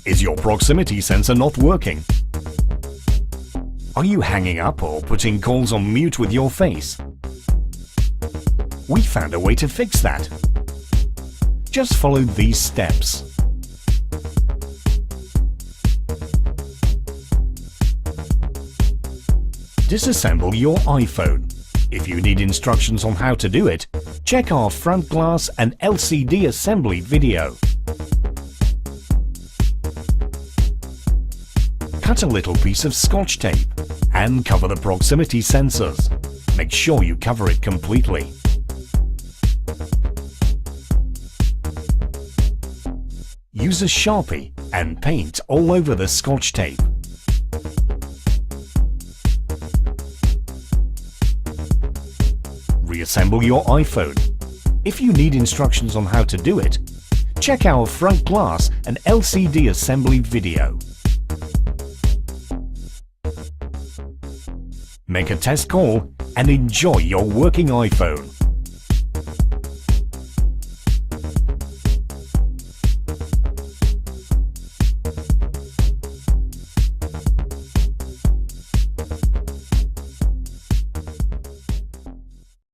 Is your proximity sensor not working? Are you hanging up or putting calls on mute with your face? We found a way to fix that. Just follow these steps. Disassemble your iPhone. If you need instructions on how to do it, check our front glass and LCD assembly video. Cut a little piece of Scotch tape and cover the proximity sensors. Make sure you cover it completely. Use a Sharpie and paint all over the Scotch tape. Reassemble your iPhone. If you need instructions on how to do it, check our front glass and LCD assembly video. Make a test call and enjoy your working iPhone.